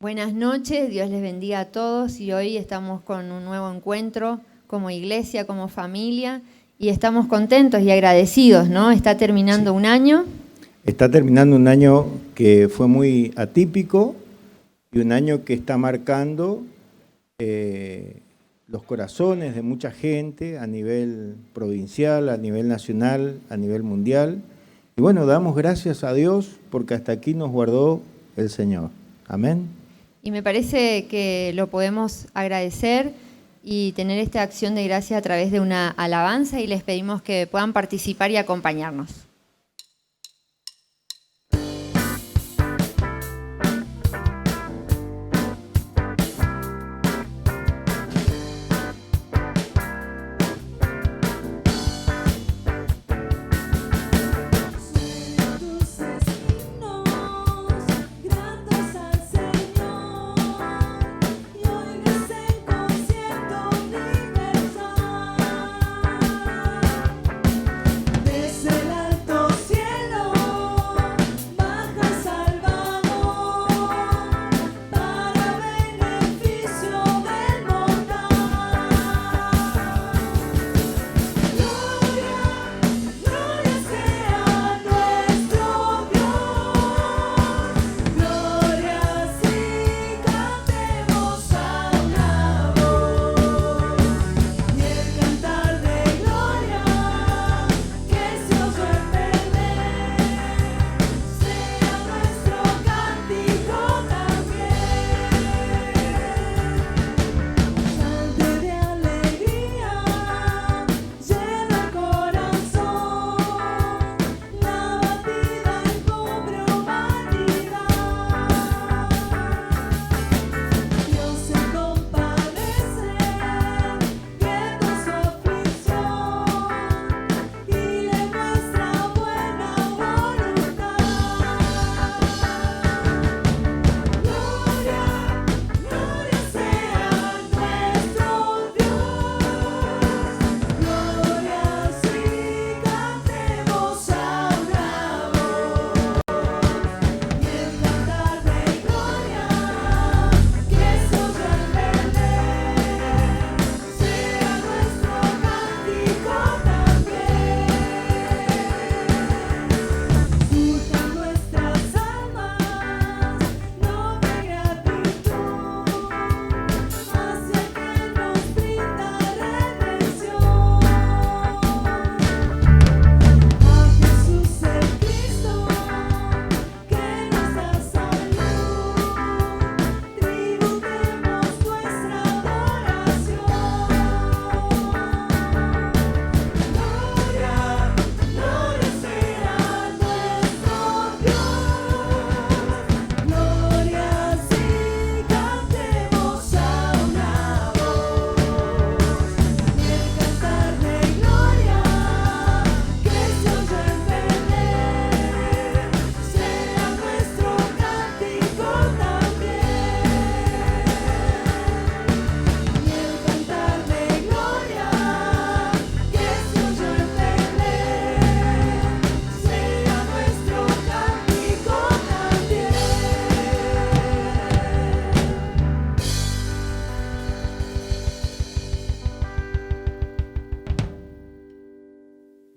Buenas noches, Dios les bendiga a todos y hoy estamos con un nuevo encuentro como iglesia, como familia y estamos contentos y agradecidos, ¿no? Está terminando un año. Está terminando un año que fue muy atípico y un año que está marcando los corazones de mucha gente a nivel provincial, a nivel nacional, a nivel mundial. Y bueno, damos gracias a Dios porque hasta aquí nos guardó el Señor. Amén. Y me parece que lo podemos agradecer y tener esta acción de gracia a través de una alabanza y les pedimos que puedan participar y acompañarnos.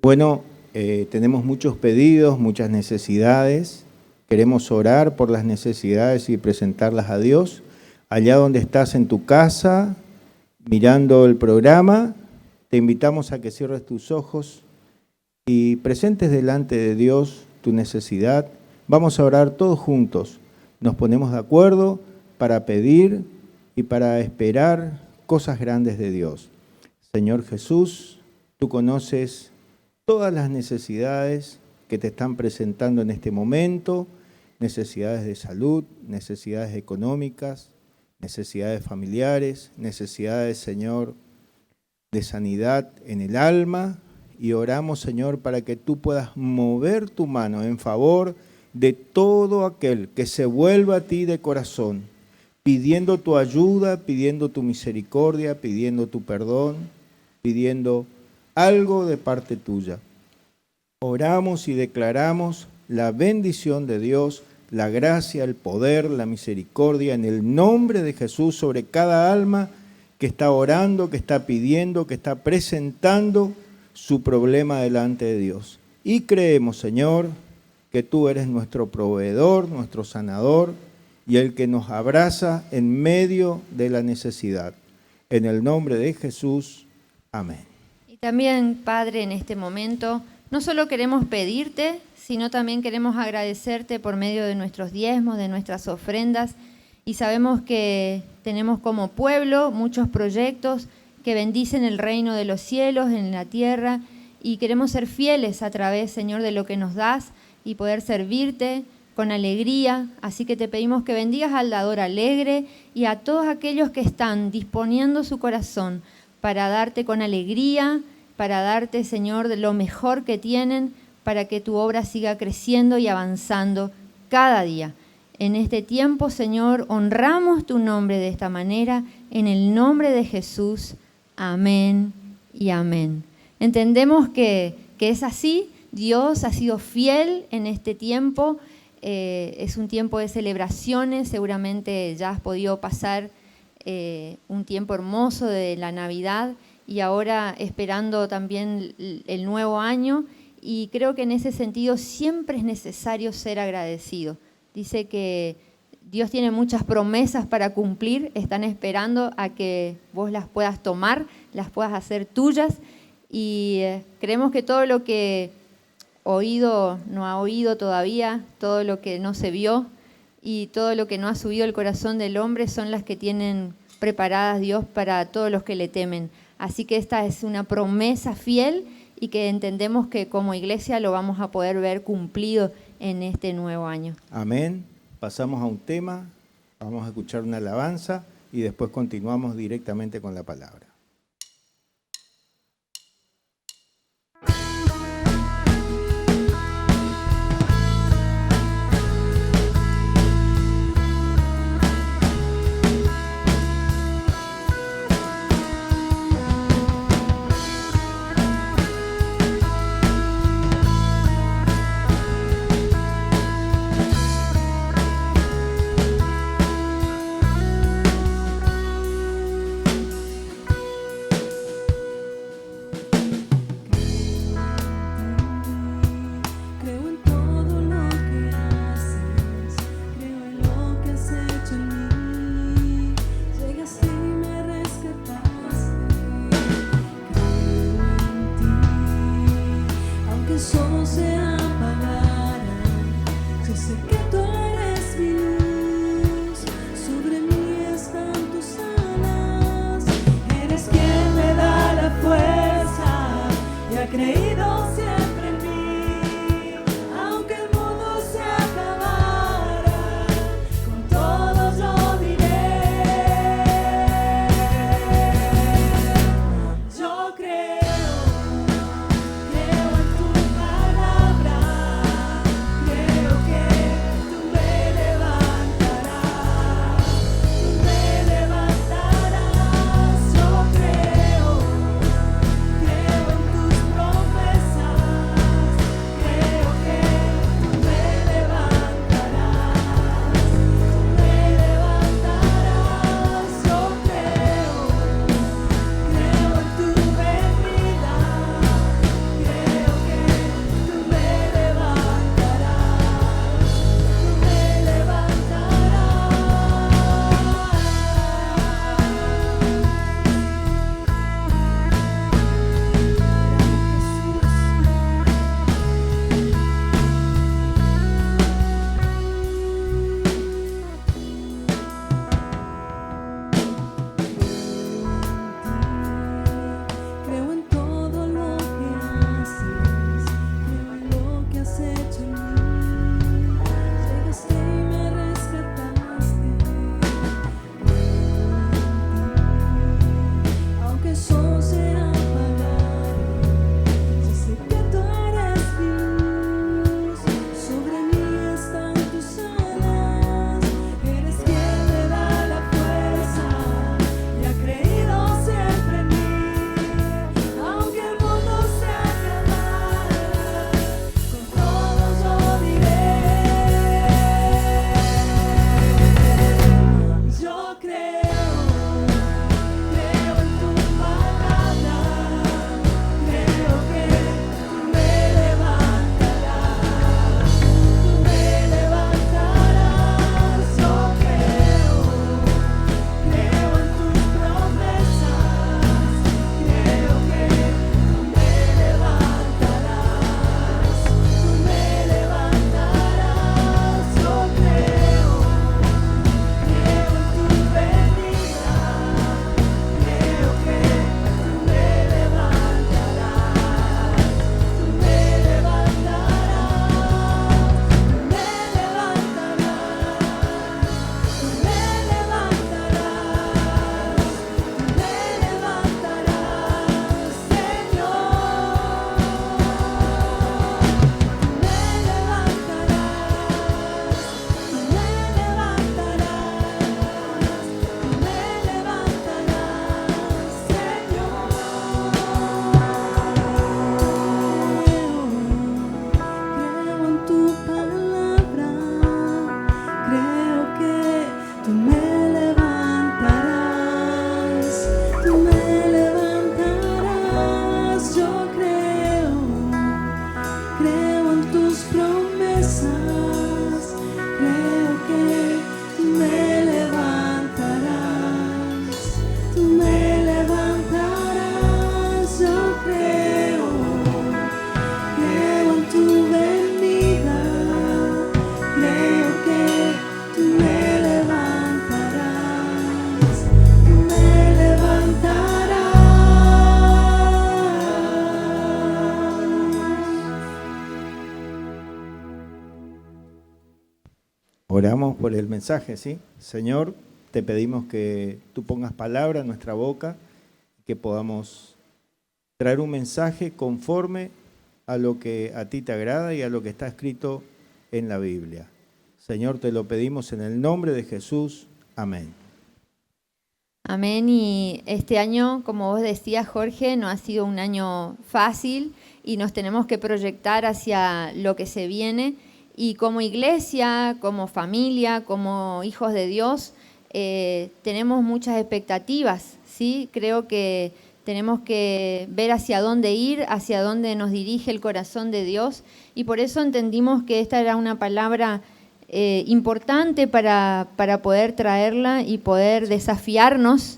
Bueno, tenemos muchos pedidos, muchas necesidades. Queremos orar por las necesidades y presentarlas a Dios. Allá donde estás en tu casa, mirando el programa, te invitamos a que cierres tus ojos y presentes delante de Dios tu necesidad. Vamos a orar todos juntos. Nos ponemos de acuerdo para pedir y para esperar cosas grandes de Dios. Señor Jesús, tú conoces todas las necesidades que te están presentando en este momento, necesidades de salud, necesidades económicas, necesidades familiares, necesidades, Señor, de sanidad en el alma, y oramos, Señor, para que tú puedas mover tu mano en favor de todo aquel que se vuelva a ti de corazón, pidiendo tu ayuda, pidiendo tu misericordia, pidiendo tu perdón, pidiendo algo de parte tuya. Oramos y declaramos la bendición de Dios la gracia, el poder, la misericordia, en el nombre de Jesús sobre cada alma que está orando, que está pidiendo, que está presentando su problema delante de Dios. Y creemos, Señor, que tú eres nuestro proveedor, nuestro sanador y el que nos abraza en medio de la necesidad. En el nombre de Jesús, amén. Y también, Padre, en este momento, no solo queremos pedirte, sino también queremos agradecerte por medio de nuestros diezmos, de nuestras ofrendas, y sabemos que tenemos como pueblo muchos proyectos que bendicen el reino de los cielos en la tierra, y queremos ser fieles a través, Señor, de lo que nos das y poder servirte con alegría. Así que te pedimos que bendigas al dador alegre y a todos aquellos que están disponiendo su corazón para darte con alegría, para darte, Señor, de lo mejor que tienen, para que tu obra siga creciendo y avanzando cada día. En este tiempo, Señor, honramos tu nombre de esta manera, en el nombre de Jesús. Amén y amén. Entendemos que es así. Dios ha sido fiel en este tiempo. Es un tiempo de celebraciones. Seguramente ya has podido pasar un tiempo hermoso de la Navidad y ahora esperando también el nuevo año. Y creo que en ese sentido siempre es necesario ser agradecido. Dice que Dios tiene muchas promesas para cumplir, están esperando a que vos las puedas tomar, las puedas hacer tuyas, y creemos que todo lo que oído no ha oído todavía, todo lo que no se vio y todo lo que no ha subido el corazón del hombre son las que tienen preparadas Dios para todos los que le temen. Así que esta es una promesa fiel y que entendemos que como iglesia lo vamos a poder ver cumplido en este nuevo año. Amén. Pasamos a un tema, vamos a escuchar una alabanza y después continuamos directamente con la palabra. Promesas. Oramos por el mensaje, ¿sí? Señor, te pedimos que tú pongas palabra en nuestra boca, que podamos traer un mensaje conforme a lo que a ti te agrada y a lo que está escrito en la Biblia. Señor, te lo pedimos en el nombre de Jesús. Amén. Amén. Y este año, como vos decías, Jorge, no ha sido un año fácil y nos tenemos que proyectar hacia lo que se viene. Y como iglesia, como familia, como hijos de Dios, tenemos muchas expectativas, ¿sí? Creo que tenemos que ver hacia dónde ir, hacia dónde nos dirige el corazón de Dios. Y por eso entendimos que esta era una palabra importante para poder traerla y poder desafiarnos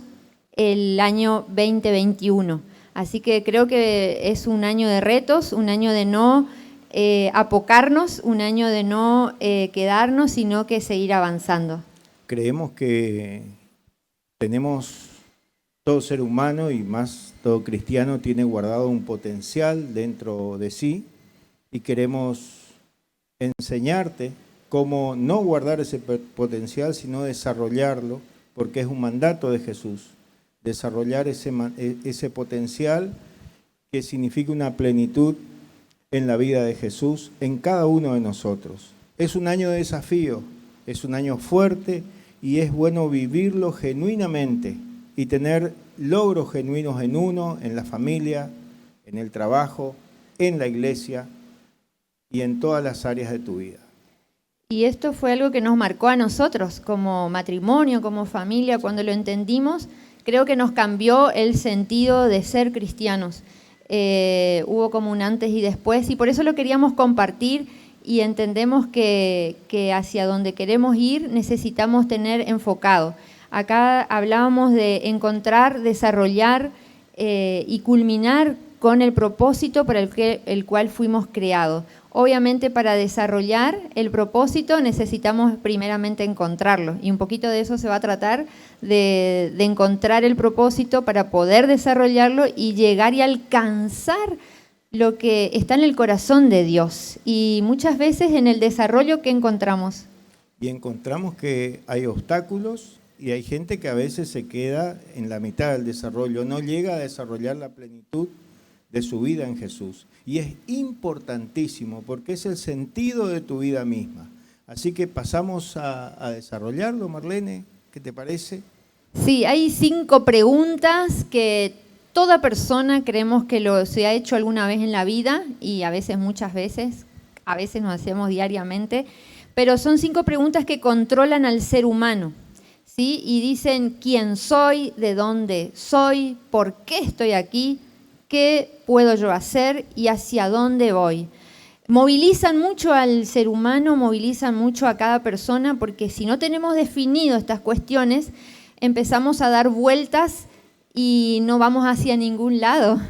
el año 2021. Así que creo que es un año de retos, un año de no apocarnos, un año de no quedarnos, sino que seguir avanzando. Creemos que tenemos, todo ser humano y más todo cristiano tiene guardado un potencial dentro de sí y queremos enseñarte cómo no guardar ese potencial, sino desarrollarlo, porque es un mandato de Jesús, desarrollar ese potencial que significa una plenitud en la vida de Jesús, en cada uno de nosotros. Es un año de desafío, es un año fuerte y es bueno vivirlo genuinamente y tener logros genuinos en uno, en la familia, en el trabajo, en la iglesia y en todas las áreas de tu vida. Y esto fue algo que nos marcó a nosotros como matrimonio, como familia, cuando lo entendimos, creo que nos cambió el sentido de ser cristianos. Hubo como un antes y después y por eso lo queríamos compartir y entendemos que hacia donde queremos ir necesitamos tener enfocado. Acá hablábamos de encontrar, desarrollar y culminar con el propósito para el cual fuimos creados. Obviamente para desarrollar el propósito necesitamos primeramente encontrarlo y un poquito de eso se va a tratar, de encontrar el propósito para poder desarrollarlo y llegar y alcanzar lo que está en el corazón de Dios. Y muchas veces en el desarrollo, ¿qué encontramos? Y encontramos que hay obstáculos y hay gente que a veces se queda en la mitad del desarrollo, no llega a desarrollar la plenitud de su vida en Jesús. Y es importantísimo porque es el sentido de tu vida misma. Así que pasamos a desarrollarlo, Marlene, ¿qué te parece? Sí, hay 5 preguntas que toda persona creemos que se ha hecho alguna vez en la vida y a veces, muchas veces, a veces nos hacemos diariamente, pero son 5 preguntas que controlan al ser humano, ¿sí? Y dicen quién soy, de dónde soy, por qué estoy aquí, qué puedo yo hacer y hacia dónde voy. Movilizan mucho al ser humano, movilizan mucho a cada persona, porque si no tenemos definido estas cuestiones, empezamos a dar vueltas y no vamos hacia ningún lado.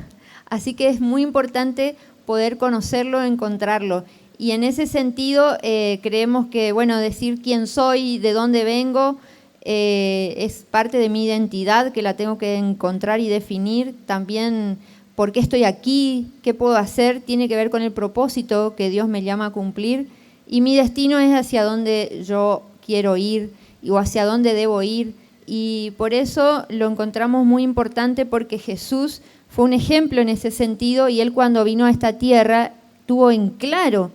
Así que es muy importante poder conocerlo, encontrarlo. Y en ese sentido creemos que, bueno, decir quién soy, de dónde vengo, es parte de mi identidad que la tengo que encontrar y definir. También por qué estoy aquí, qué puedo hacer, tiene que ver con el propósito que Dios me llama a cumplir. Y mi destino es hacia dónde yo quiero ir o hacia dónde debo ir. Y por eso lo encontramos muy importante porque Jesús fue un ejemplo en ese sentido y Él cuando vino a esta tierra tuvo en claro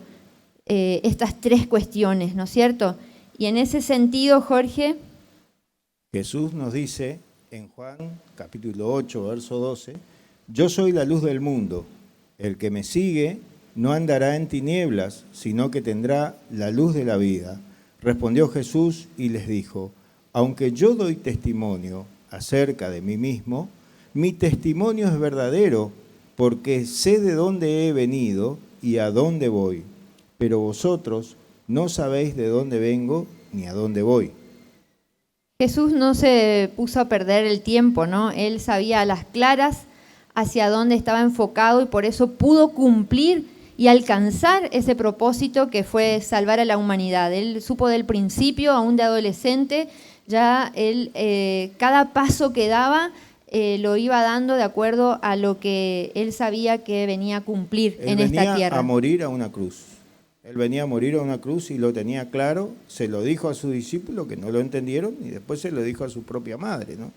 estas 3 cuestiones, ¿no es cierto? Y en ese sentido, Jorge. Jesús nos dice en Juan capítulo 8, verso 12, yo soy la luz del mundo, el que me sigue no andará en tinieblas, sino que tendrá la luz de la vida. Respondió Jesús y les dijo, aunque yo doy testimonio acerca de mí mismo, mi testimonio es verdadero, porque sé de dónde he venido y a dónde voy, pero vosotros no sabéis de dónde vengo ni a dónde voy. Jesús no se puso a perder el tiempo, ¿no? Él sabía a las claras hacia dónde estaba enfocado y por eso pudo cumplir y alcanzar ese propósito que fue salvar a la humanidad. Él supo del principio, aún de adolescente, ya él cada paso que daba lo iba dando de acuerdo a lo que él sabía que venía a cumplir en esta tierra. Él venía a morir a una cruz. Él venía a morir a una cruz y lo tenía claro, se lo dijo a sus discípulos que no lo entendieron y después se lo dijo a su propia madre, ¿no?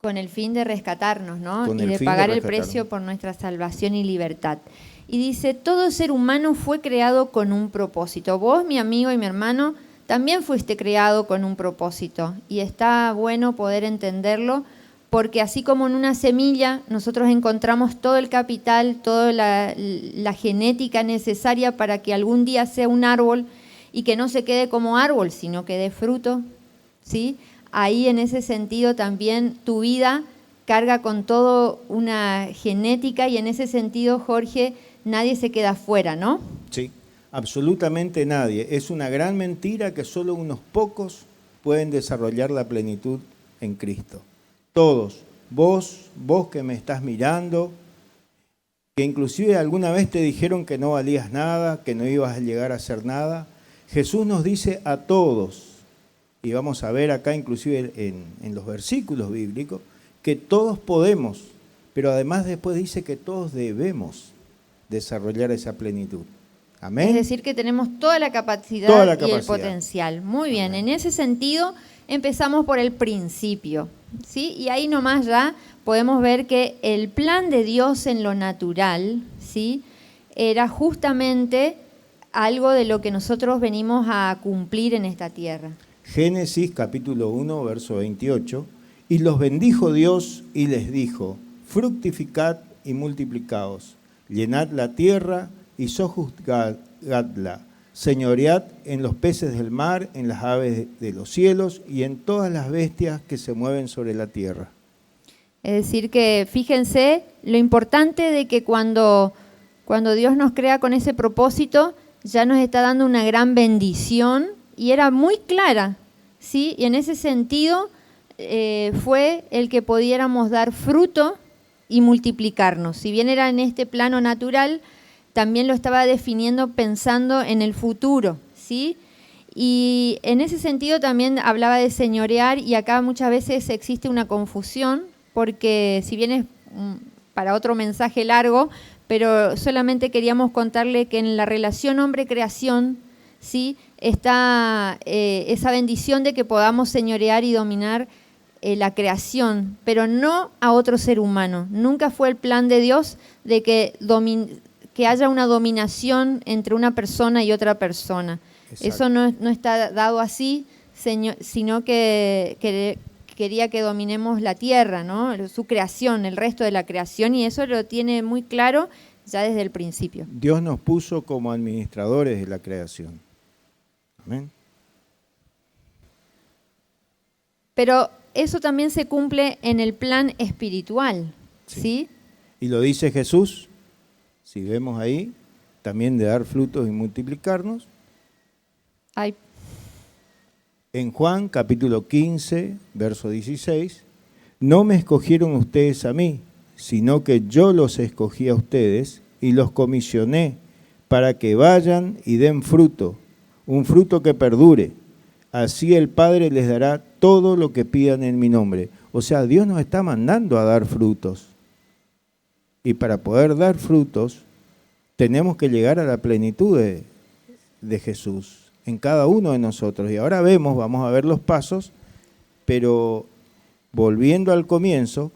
Con el fin de rescatarnos, ¿no? Con Y el de fin de pagar el rescatarnos. precio por nuestra salvación y libertad. Y dice, todo ser humano fue creado con un propósito. Vos, mi amigo y mi hermano, también fuiste creado con un propósito. Y está bueno poder entenderlo, porque así como en una semilla nosotros encontramos todo el capital, toda la genética necesaria para que algún día sea un árbol y que no se quede como árbol, sino que dé fruto, ¿sí? Ahí en ese sentido también tu vida carga con todo una genética y en ese sentido, Jorge, nadie se queda fuera, ¿no? Sí, absolutamente nadie. Es una gran mentira que solo unos pocos pueden desarrollar la plenitud en Cristo. Todos, vos que me estás mirando, que inclusive alguna vez te dijeron que no valías nada, que no ibas a llegar a hacer nada, Jesús nos dice a todos, y vamos a ver acá inclusive en los versículos bíblicos, que todos podemos, pero además después dice que todos debemos desarrollar esa plenitud. Amén. Es decir, que tenemos toda la capacidad, y el potencial. Muy bien, Amén. En ese sentido empezamos por el principio, ¿sí? Y ahí nomás ya podemos ver que el plan de Dios en lo natural, ¿sí? Era justamente algo de lo que nosotros venimos a cumplir en esta tierra. Génesis capítulo 1, verso 28. Y los bendijo Dios y les dijo, fructificad y multiplicaos, llenad la tierra y sojuzgadla, señoread en los peces del mar, en las aves de los cielos y en todas las bestias que se mueven sobre la tierra. Es decir que fíjense lo importante de que cuando Dios nos crea con ese propósito, ya nos está dando una gran bendición y era muy clara, ¿sí? Y en ese sentido fue el que pudiéramos dar fruto y multiplicarnos. Si bien era en este plano natural, también lo estaba definiendo pensando en el futuro, ¿sí? Y en ese sentido también hablaba de señorear y acá muchas veces existe una confusión porque si bien es para otro mensaje largo, pero solamente queríamos contarle que en la relación hombre-creación, ¿sí? Está esa bendición de que podamos señorear y dominar la creación, pero no a otro ser humano. Nunca fue el plan de Dios de que haya una dominación entre una persona y otra persona. Exacto. Eso no está dado así, sino que quería que dominemos la tierra, ¿no? Su creación, el resto de la creación, y eso lo tiene muy claro ya desde el principio. Dios nos puso como administradores de la creación. Amén. Pero eso también se cumple en el plan espiritual, ¿sí? Y lo dice Jesús, si vemos ahí, también de dar frutos y multiplicarnos. Ay. En Juan capítulo 15, verso 16, no me escogieron ustedes a mí, sino que yo los escogí a ustedes y los comisioné para que vayan y den fruto, un fruto que perdure. Así el Padre les dará todo lo que pidan en mi nombre. O sea, Dios nos está mandando a dar frutos. Y para poder dar frutos, tenemos que llegar a la plenitud de Jesús en cada uno de nosotros. Y ahora vamos a ver los pasos, pero volviendo al comienzo,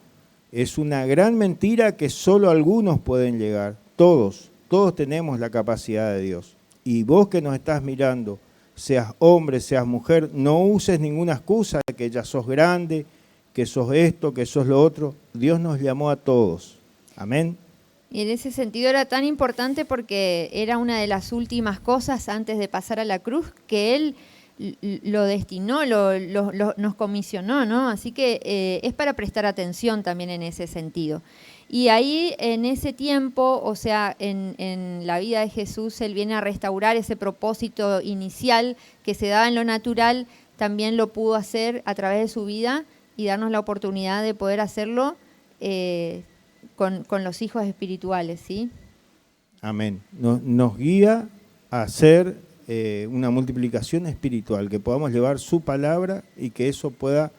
es una gran mentira que solo algunos pueden llegar. Todos tenemos la capacidad de Dios. Y vos que nos estás mirando, seas hombre, seas mujer, no uses ninguna excusa de que ya sos grande, que sos esto, que sos lo otro. Dios nos llamó a todos. Amén. Y en ese sentido era tan importante porque era una de las últimas cosas antes de pasar a la cruz que Él lo destinó, nos comisionó, ¿no? Así que es para prestar atención también en ese sentido. Y ahí en ese tiempo, o sea, en la vida de Jesús, Él viene a restaurar ese propósito inicial que se daba en lo natural, también lo pudo hacer a través de su vida y darnos la oportunidad de poder hacerlo con los hijos espirituales, ¿sí? Amén. Nos guía a hacer una multiplicación espiritual, que podamos llevar su palabra y que eso pueda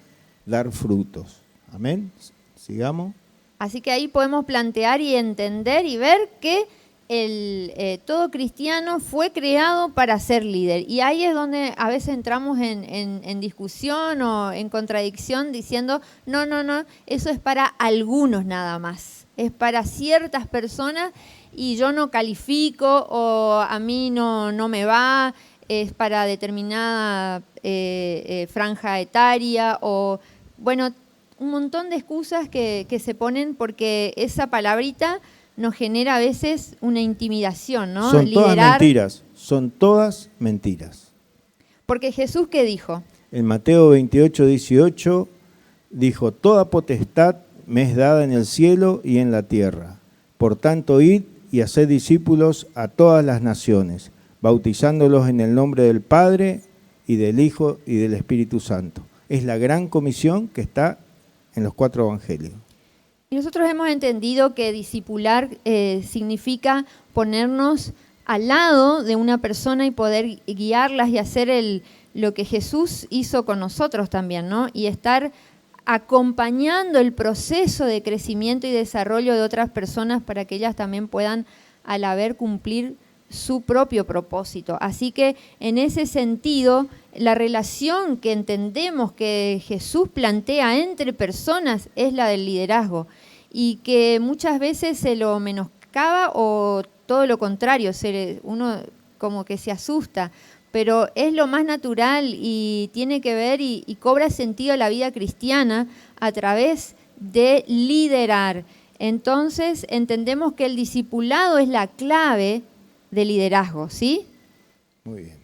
dar frutos. Amén. Sigamos. Así que ahí podemos plantear y entender y ver que todo cristiano fue creado para ser líder. Y ahí es donde a veces entramos en discusión o en contradicción diciendo, no, eso es para algunos nada más. Es para ciertas personas y yo no califico o a mí no me va, es para determinada franja etaria o, bueno, un montón de excusas que se ponen porque esa palabrita nos genera a veces una intimidación, ¿no? Son todas mentiras. Porque Jesús, ¿qué dijo? En Mateo 28, 18, dijo, toda potestad me es dada en el cielo y en la tierra. Por tanto, id y haced discípulos a todas las naciones, bautizándolos en el nombre del Padre y del Hijo y del Espíritu Santo. Es la gran comisión que está en los 4 evangelios. Y nosotros hemos entendido que discipular significa ponernos al lado de una persona y poder guiarlas y hacer lo que Jesús hizo con nosotros también, ¿no? Y estar acompañando el proceso de crecimiento y desarrollo de otras personas para que ellas también puedan al haber cumplir su propio propósito. Así que en ese sentido, la relación que entendemos que Jesús plantea entre personas es la del liderazgo y que muchas veces se lo menoscaba o todo lo contrario, uno como que se asusta, pero es lo más natural y tiene que ver y cobra sentido la vida cristiana a través de liderar. Entonces entendemos que el discipulado es la clave de liderazgo, ¿sí? Muy bien.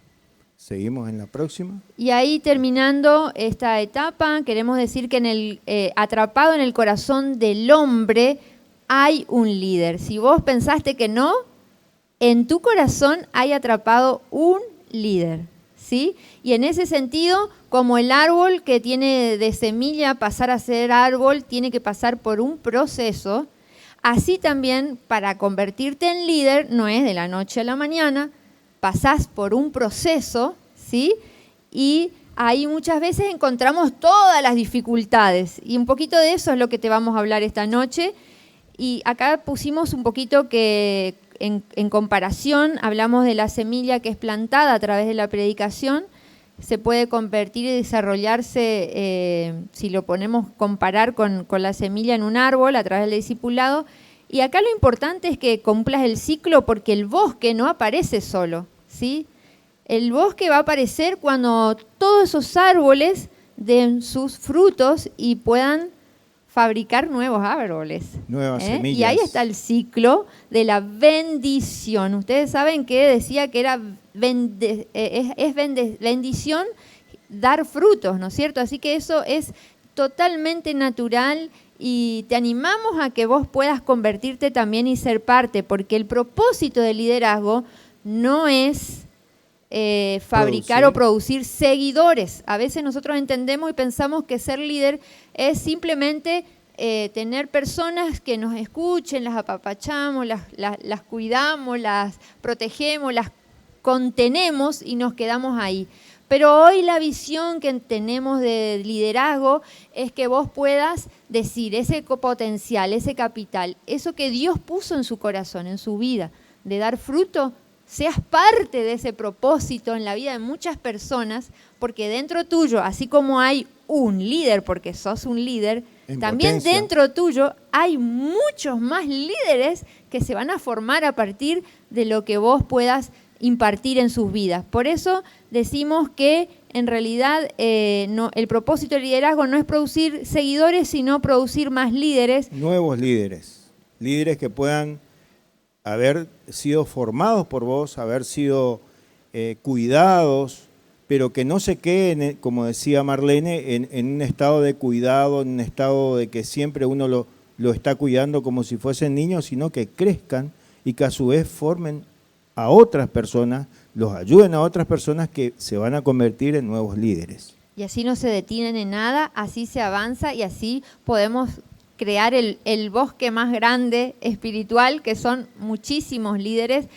Seguimos en la próxima. Y ahí terminando esta etapa, queremos decir que atrapado en el corazón del hombre hay un líder. Si vos pensaste que no, en tu corazón hay atrapado un líder, ¿sí? Y en ese sentido, como el árbol que tiene de semilla pasar a ser árbol, tiene que pasar por un proceso. Así también, para convertirte en líder, no es de la noche a la mañana, pasás por un proceso, ¿sí? Y ahí muchas veces encontramos todas las dificultades. Y un poquito de eso es lo que te vamos a hablar esta noche. Y acá pusimos un poquito que en comparación, hablamos de la semilla que es plantada a través de la predicación, se puede convertir y desarrollarse, si lo ponemos comparar con la semilla en un árbol a través del discipulado. Y acá lo importante es que cumplas el ciclo porque el bosque no aparece solo, ¿sí? El bosque va a aparecer cuando todos esos árboles den sus frutos y puedan fabricar nuevos árboles. Nuevas semillas. Y ahí está el ciclo de la bendición. Ustedes saben que decía que era bendición dar frutos, ¿no es cierto? Así que eso es totalmente natural y te animamos a que vos puedas convertirte también y ser parte, porque el propósito del liderazgo no es fabricar o producir seguidores. A veces nosotros entendemos y pensamos que ser líder es simplemente tener personas que nos escuchen, las apapachamos, las cuidamos, las protegemos, las contenemos y nos quedamos ahí. Pero hoy la visión que tenemos de liderazgo es que vos puedas decir ese potencial, ese capital, eso que Dios puso en su corazón, en su vida, de dar fruto, seas parte de ese propósito en la vida de muchas personas, porque dentro tuyo, así como hay un líder, porque sos un líder, también potencia. Dentro tuyo hay muchos más líderes que se van a formar a partir de lo que vos puedas impartir en sus vidas. Por eso decimos que en realidad el propósito del liderazgo no es producir seguidores, sino producir más líderes. Nuevos líderes, líderes que puedan haber sido formados por vos, haber sido cuidados, pero que no se queden, como decía Marlene, en un estado de cuidado, en un estado de que siempre uno lo está cuidando como si fuesen niños, sino que crezcan y que a su vez formen a otras personas, los ayuden a otras personas que se van a convertir en nuevos líderes. Y así no se detienen en nada, así se avanza y así podemos crear el bosque más grande espiritual, que son muchísimos líderes,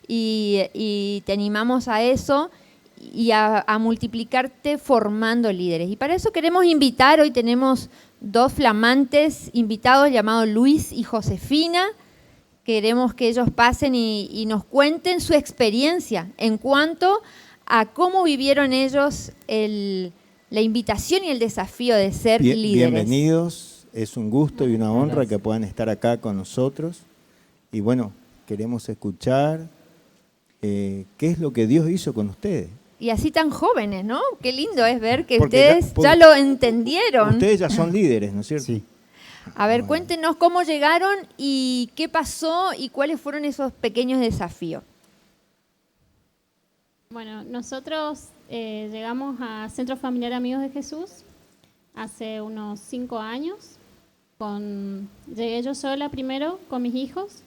y te animamos a eso y a multiplicarte formando líderes. Y para eso queremos invitar, hoy tenemos 2 flamantes invitados llamados Luis y Josefina, queremos que ellos pasen y nos cuenten su experiencia en cuanto a cómo vivieron ellos la invitación y el desafío de ser líderes. Bienvenidos, es un gusto y una honra Gracias. que puedan estar acá con nosotros. Y bueno, queremos escuchar qué es lo que Dios hizo con ustedes. Y así tan jóvenes, ¿no? Qué lindo es ver que Porque ustedes ya lo entendieron. Ustedes ya son líderes, ¿no es cierto? Sí. A ver, cuéntenos cómo llegaron y qué pasó y cuáles fueron esos pequeños desafíos. Bueno, nosotros llegamos a Centro Familiar Amigos de Jesús hace unos 5 años. Llegué yo sola primero con mis hijos,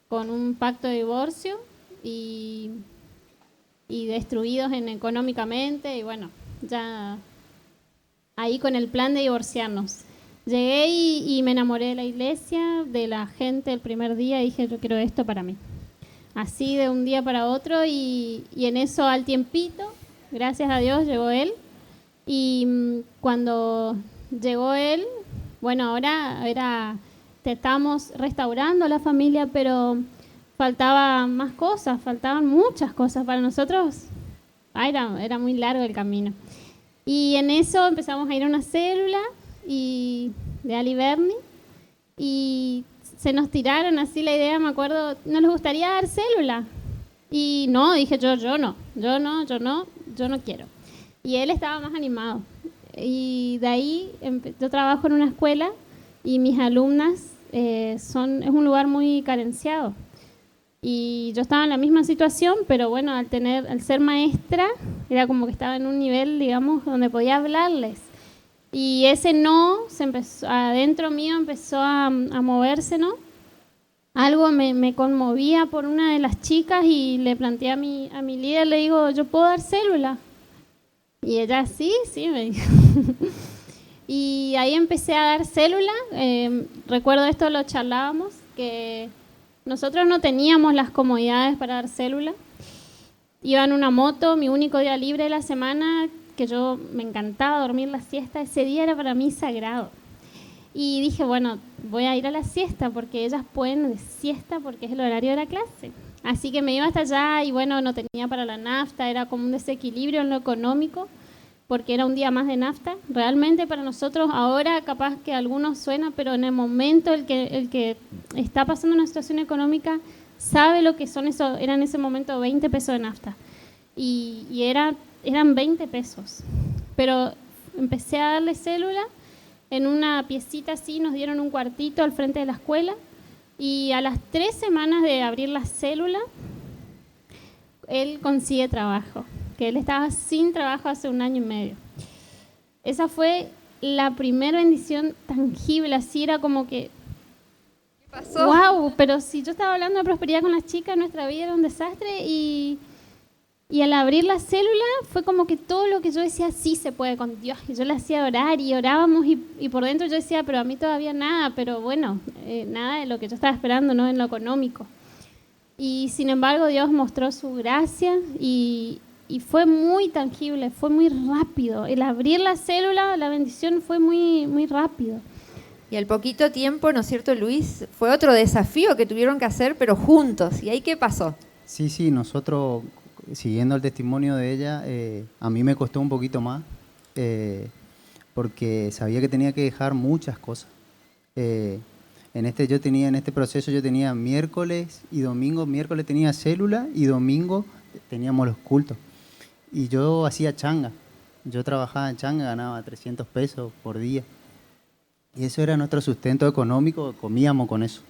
con un pacto de divorcio y destruidos económicamente y bueno, ya ahí con el plan de divorciarnos. Llegué y me enamoré de la iglesia, de la gente el primer día y dije, yo quiero esto para mí. Así de un día para otro y en eso al tiempito, gracias a Dios, llegó él. Y cuando llegó él, bueno, ahora estábamos restaurando la familia, pero faltaban más cosas, faltaban muchas cosas para nosotros. Era muy largo el camino. Y en eso empezamos a ir a una célula de Ali Berni y se nos tiraron así la idea, me acuerdo, ¿no les gustaría dar célula? Y no, dije yo no quiero. Y él estaba más animado. Y de ahí yo trabajo en una escuela y mis alumnas es un lugar muy carenciado. Y yo estaba en la misma situación, pero bueno, al ser maestra, era como que estaba en un nivel, digamos, donde podía hablarles. Y ese no, adentro mío empezó a moverse, ¿no? Algo me conmovía por una de las chicas y le planteé a mi líder, le digo, ¿yo puedo dar célula? Y ella, sí, me dijo. Y ahí empecé a dar célula. Recuerdo esto, lo charlábamos, que nosotros no teníamos las comodidades para dar célula. Iba en una moto, mi único día libre de la semana, que me encantaba dormir la siesta, ese día era para mí sagrado. Y dije, bueno, voy a ir a la siesta porque ellas pueden de siesta porque es el horario de la clase. Así que me iba hasta allá y bueno, no tenía para la nafta, era como un desequilibrio en lo económico porque era un día más de nafta. Realmente para nosotros ahora capaz que a algunos suena, pero en el momento el que está pasando una situación económica sabe lo que son eso. Era en ese momento 20 pesos de nafta y eran 20 pesos. Pero empecé a darle célula en una piecita así, nos dieron un cuartito al frente de la escuela y a las 3 semanas de abrir la célula, él consigue trabajo, que él estaba sin trabajo hace 1 año y medio. Esa fue la primera bendición tangible, así era como que, ¿Qué pasó? wow, pero si yo estaba hablando de prosperidad con las chicas, nuestra vida era un desastre y al abrir la célula fue como que todo lo que yo decía, sí se puede con Dios. Y yo le hacía orar y orábamos y por dentro yo decía, pero a mí todavía nada, pero bueno, nada de lo que yo estaba esperando, no en lo económico. Y sin embargo Dios mostró su gracia y fue muy tangible, fue muy rápido. El abrir la célula, la bendición fue muy, muy rápido. Y al poquito tiempo, ¿no es cierto, Luis? Fue otro desafío que tuvieron que hacer, pero juntos. ¿Y ahí qué pasó? Sí, nosotros, siguiendo el testimonio de ella, a mí me costó un poquito más, porque sabía que tenía que dejar muchas cosas. En este proceso yo tenía miércoles y domingo, miércoles tenía célula y domingo teníamos los cultos. Y yo hacía changa, yo trabajaba en changa, ganaba 300 pesos por día. Y eso era nuestro sustento económico, comíamos con eso.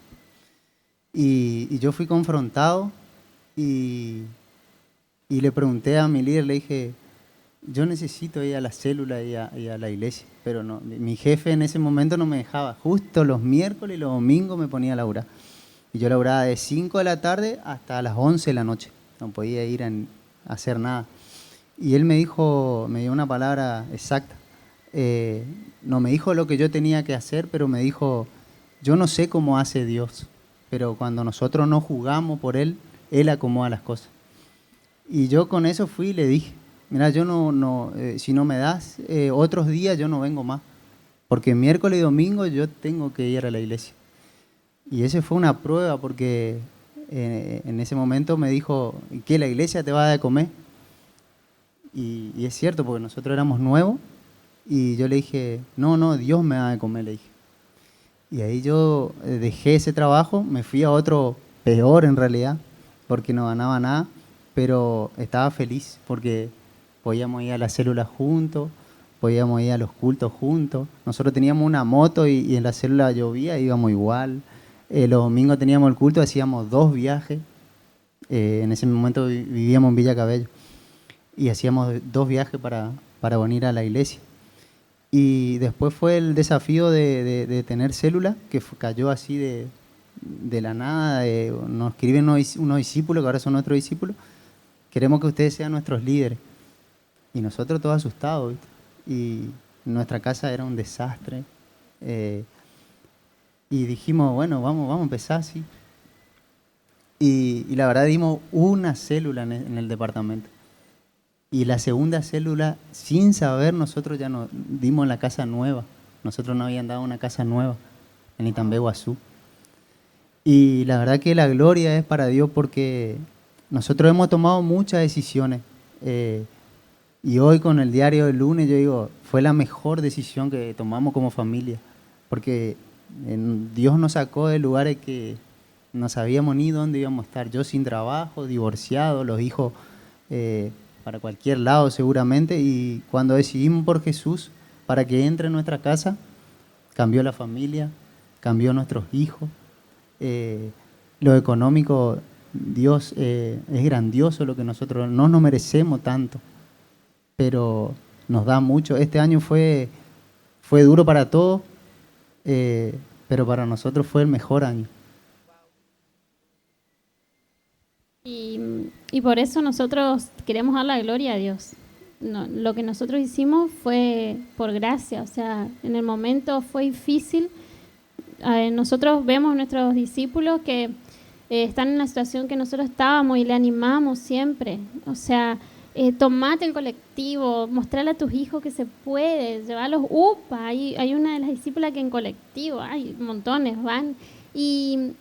Y yo fui confrontado y le pregunté a mi líder, le dije, yo necesito ir a la célula y a la iglesia, pero no, mi jefe en ese momento no me dejaba. Justo los miércoles y los domingos me ponía a laburar. Y yo laburaba de 5 de la tarde hasta las 11 de la noche. No podía ir a hacer nada. Y él me dio una palabra exacta. No me dijo lo que yo tenía que hacer, pero me dijo, yo no sé cómo hace Dios, pero cuando nosotros no jugamos por Él, Él acomoda las cosas. Y yo con eso fui y le dije, mira, yo si no me das otros días, yo no vengo más, porque miércoles y domingo yo tengo que ir a la iglesia. Y esa fue una prueba porque en ese momento me dijo, ¿qué, la iglesia te va a dar de comer? Y es cierto, porque nosotros éramos nuevos y yo le dije, no, Dios me da de comer, le dije. Y ahí yo dejé ese trabajo, me fui a otro peor en realidad, porque no ganaba nada, pero estaba feliz porque podíamos ir a las células juntos, podíamos ir a los cultos juntos. Nosotros teníamos una moto y en la célula llovía, íbamos igual. Los domingos teníamos el culto, hacíamos 2 viajes. En ese momento vivíamos en Villa Cabello y hacíamos 2 viajes para venir a la iglesia. Y después fue el desafío de tener célula, que cayó así de la nada. Nos escriben unos discípulos, que ahora son nuestros discípulos. Queremos que ustedes sean nuestros líderes. Y nosotros todos asustados, ¿viste? Y nuestra casa era un desastre. Y dijimos, bueno, vamos a empezar así. Y la verdad dimos una célula en el departamento. Y la segunda célula, sin saber, nosotros ya nos dimos la casa nueva. Nosotros nos habían dado una casa nueva en Itambé, Guazú. Y la verdad que la gloria es para Dios porque nosotros hemos tomado muchas decisiones. Y hoy con el diario del lunes yo digo, fue la mejor decisión que tomamos como familia. Porque Dios nos sacó de lugares que no sabíamos ni dónde íbamos a estar. Yo sin trabajo, divorciado, los hijos para cualquier lado seguramente. Y cuando decidimos por Jesús para que entre en nuestra casa, cambió la familia, cambió nuestros hijos. Lo económico, Dios es grandioso, lo que nosotros no nos merecemos tanto, pero nos da mucho. Este año fue duro para todos, pero para nosotros fue el mejor año. Y por eso nosotros queremos dar la gloria a Dios. No, lo que nosotros hicimos fue por gracia, o sea, en el momento fue difícil. Nosotros vemos a nuestros discípulos que están en la situación que nosotros estábamos y le animamos siempre. O sea, tomate el colectivo, mostrarle a tus hijos que se puede, llevarlos UPA. Hay una de las discípulas que en colectivo, hay montones, van. Y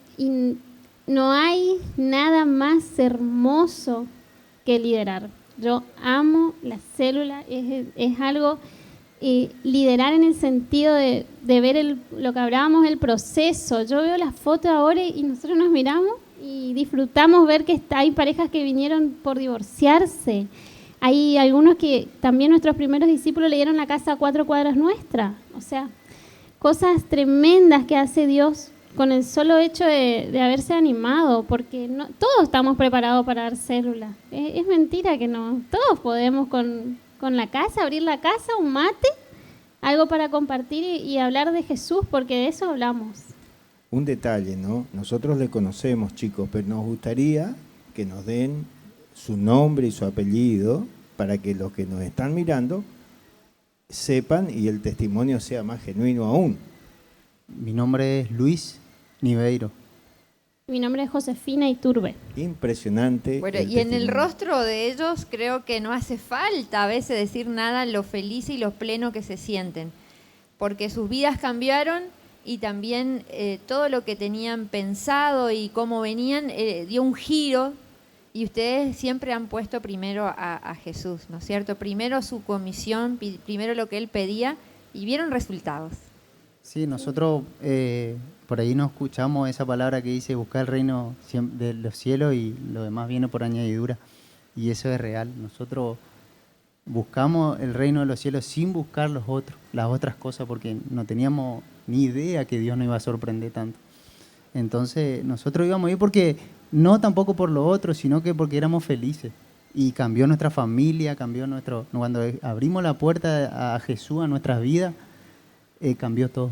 no hay nada más hermoso que liderar. Yo amo la célula, es algo, liderar en el sentido de ver lo que hablábamos, el proceso. Yo veo las fotos ahora y nosotros nos miramos y disfrutamos ver que hay parejas que vinieron por divorciarse. Hay algunos que también nuestros primeros discípulos le dieron la casa a 4 cuadras nuestra. O sea, cosas tremendas que hace Dios con el solo hecho de haberse animado, porque no, todos estamos preparados para dar célula. Es mentira que no. Todos podemos con la casa, abrir la casa, un mate, algo para compartir y hablar de Jesús, porque de eso hablamos. Un detalle, ¿no? Nosotros le conocemos, chicos, pero nos gustaría que nos den su nombre y su apellido para que los que nos están mirando sepan y el testimonio sea más genuino aún. Mi nombre es Luis Niveiro. Mi nombre es Josefina Iturbe. Impresionante. Bueno, y en el rostro de ellos creo que no hace falta a veces decir nada lo feliz y lo pleno que se sienten, porque sus vidas cambiaron y también todo lo que tenían pensado y cómo venían dio un giro, y ustedes siempre han puesto primero a Jesús, ¿no es cierto? Primero su comisión, primero lo que Él pedía, y vieron resultados. Sí, nosotros por ahí no escuchamos esa palabra que dice buscar el reino de los cielos y lo demás viene por añadidura. Y eso es real. Nosotros buscamos el reino de los cielos sin buscar las otras cosas, porque no teníamos ni idea que Dios nos iba a sorprender tanto. Entonces nosotros íbamos a ir porque no tampoco por lo otro, sino que porque éramos felices. Y cambió nuestra familia, cuando abrimos la puerta a Jesús a nuestras vidas, cambió todo.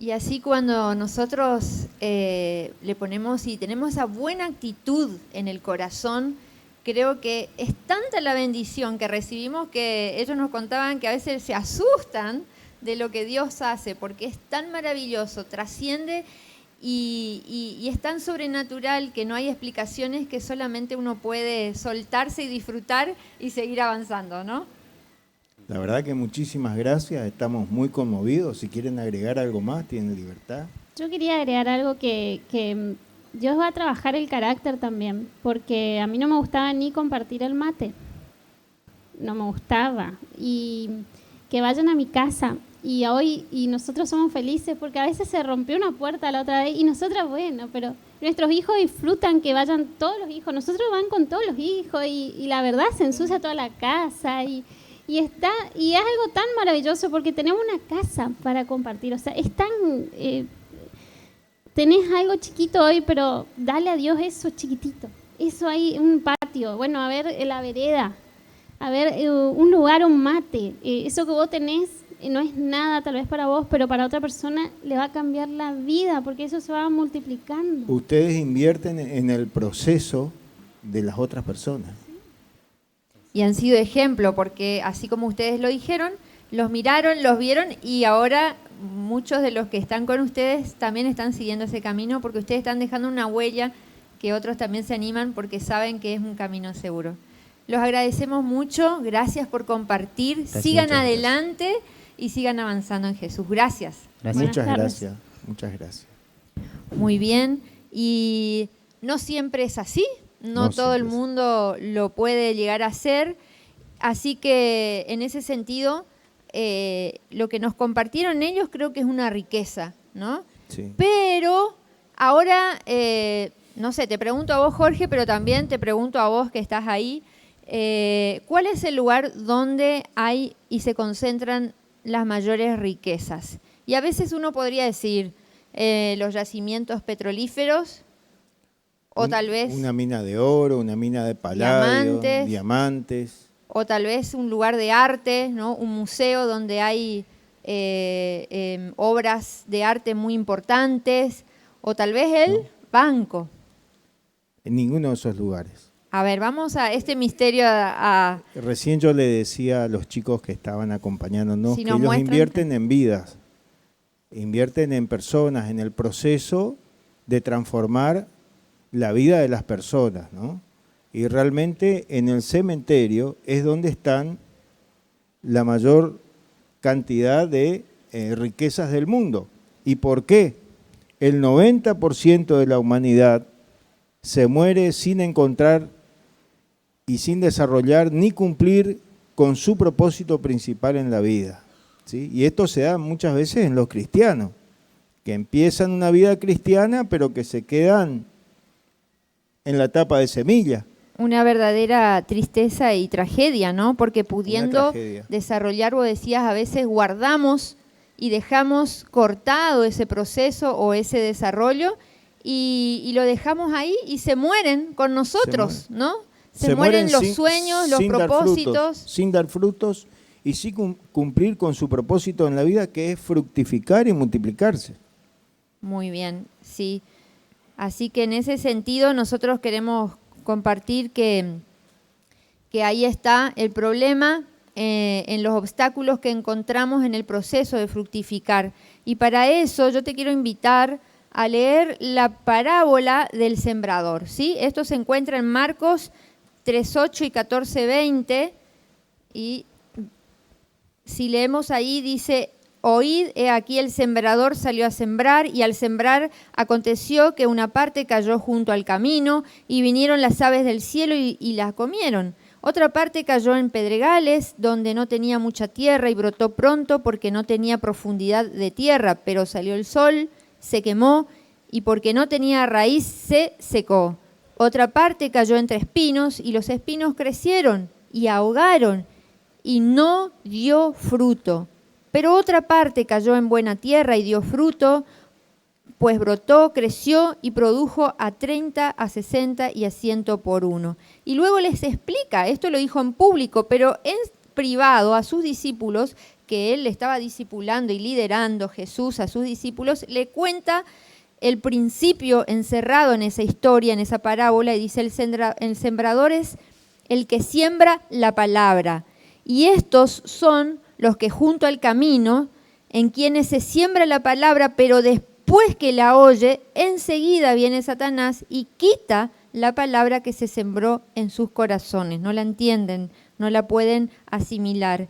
Y así cuando nosotros le ponemos y tenemos esa buena actitud en el corazón, creo que es tanta la bendición que recibimos que ellos nos contaban que a veces se asustan de lo que Dios hace, porque es tan maravilloso, trasciende y es tan sobrenatural que no hay explicaciones, que solamente uno puede soltarse y disfrutar y seguir avanzando, ¿no? La verdad que muchísimas gracias, estamos muy conmovidos. Si quieren agregar algo más, tienen libertad. Yo quería agregar algo que Dios va a trabajar el carácter también, porque a mí no me gustaba ni compartir el mate, no me gustaba, y que vayan a mi casa, y hoy nosotros somos felices, porque a veces se rompió una puerta la otra vez, y nosotras, bueno, pero nuestros hijos disfrutan que vayan todos los hijos, nosotros van con todos los hijos, y la verdad se ensucia toda la casa, y es algo tan maravilloso, porque tenemos una casa para compartir, o sea, es tan... tenés algo chiquito hoy, pero dale a Dios eso chiquitito. Eso ahí, un patio, bueno, a ver la vereda, a ver un lugar, un mate. Eso que vos tenés no es nada tal vez para vos, pero para otra persona le va a cambiar la vida, porque eso se va multiplicando. Ustedes invierten en el proceso de las otras personas. Y han sido ejemplo, porque así como ustedes lo dijeron, los miraron, los vieron y ahora muchos de los que están con ustedes también están siguiendo ese camino porque ustedes están dejando una huella que otros también se animan porque saben que es un camino seguro. Los agradecemos mucho, gracias por compartir, Gracias, sigan adelante y sigan avanzando en Jesús. Gracias. Muchas gracias, muchas gracias. Muy bien, y no siempre es así, no todo el mundo lo puede llegar a hacer, así que en ese sentido... lo que nos compartieron ellos creo que es una riqueza, ¿no? Sí. Pero ahora, no sé, te pregunto a vos, Jorge, pero también te pregunto a vos que estás ahí, ¿cuál es el lugar donde hay y se concentran las mayores riquezas? Y a veces uno podría decir los yacimientos petrolíferos, o tal vez... Una mina de oro, una mina de paladio, diamantes. O tal vez un lugar de arte, ¿no? Un museo donde hay obras de arte muy importantes, o tal vez el banco. En ninguno de esos lugares. A ver, vamos a este misterio Recién yo le decía a los chicos que estaban acompañándonos si que nos ellos muestran... invierten en vidas, invierten en personas, en el proceso de transformar la vida de las personas, ¿no? Y realmente en el cementerio es donde están la mayor cantidad de riquezas del mundo. ¿Y por qué? El 90% de la humanidad se muere sin encontrar y sin desarrollar ni cumplir con su propósito principal en la vida, ¿sí? Y esto se da muchas veces en los cristianos, que empiezan una vida cristiana pero que se quedan en la etapa de semilla. Una verdadera tristeza y tragedia, ¿no? Porque pudiendo desarrollar, vos decías, a veces guardamos y dejamos cortado ese proceso o ese desarrollo y lo dejamos ahí y se mueren con nosotros, ¿no? Se mueren los sueños, los propósitos. Sin dar frutos y sin cumplir con su propósito en la vida, que es fructificar y multiplicarse. Muy bien, sí. Así que en ese sentido nosotros queremos compartir que ahí está el problema en los obstáculos que encontramos en el proceso de fructificar. Y para eso yo te quiero invitar a leer la parábola del sembrador, ¿sí? Esto se encuentra en Marcos 3:8 y 14:20, y si leemos ahí dice: oíd, he aquí el sembrador salió a sembrar, y al sembrar aconteció que una parte cayó junto al camino, y vinieron las aves del cielo y las comieron. Otra parte cayó en pedregales, donde no tenía mucha tierra, y brotó pronto porque no tenía profundidad de tierra, pero salió el sol, se quemó, y porque no tenía raíz se secó. Otra parte cayó entre espinos, y los espinos crecieron y ahogaron, y no dio fruto. Pero otra parte cayó en buena tierra y dio fruto, pues brotó, creció y produjo a 30, a 60 y a 100 por uno. Y luego les explica, esto lo dijo en público, pero en privado a sus discípulos, que él le estaba discipulando y liderando Jesús a sus discípulos, le cuenta el principio encerrado en esa historia, en esa parábola, y dice: el sembrador es el que siembra la palabra, y estos son los que junto al camino, en quienes se siembra la palabra, pero después que la oye, enseguida viene Satanás y quita la palabra que se sembró en sus corazones. No la entienden, no la pueden asimilar.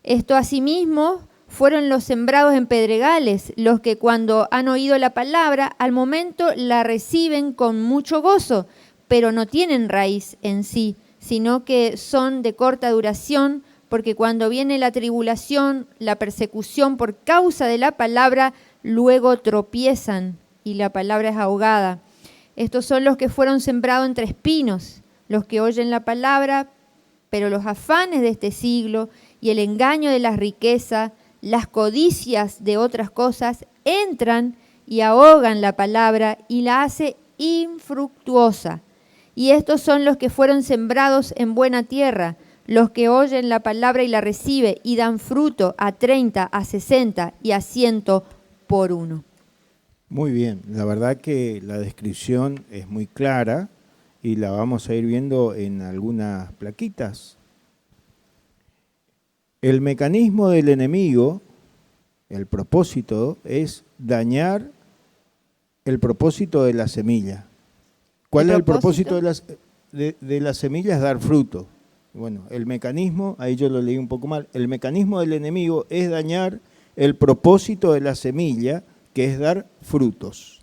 Esto asimismo fueron los sembrados en pedregales, los que cuando han oído la palabra, al momento la reciben con mucho gozo, pero no tienen raíz en sí, sino que son de corta duración, porque cuando viene la tribulación, la persecución por causa de la palabra, luego tropiezan y la palabra es ahogada. Estos son los que fueron sembrados entre espinos, los que oyen la palabra, pero los afanes de este siglo y el engaño de las riquezas, las codicias de otras cosas, entran y ahogan la palabra y la hace infructuosa. Y estos son los que fueron sembrados en buena tierra, los que oyen la palabra y la reciben y dan fruto a 30, a 60 y a 100 por uno. Muy bien, la verdad que la descripción es muy clara y la vamos a ir viendo en algunas plaquitas. El mecanismo del enemigo, el propósito, es dañar el propósito de la semilla. ¿Cuál es el propósito de la semilla? Es dar fruto. Bueno, el mecanismo, ahí yo lo leí un poco mal, el mecanismo del enemigo es dañar el propósito de la semilla, que es dar frutos.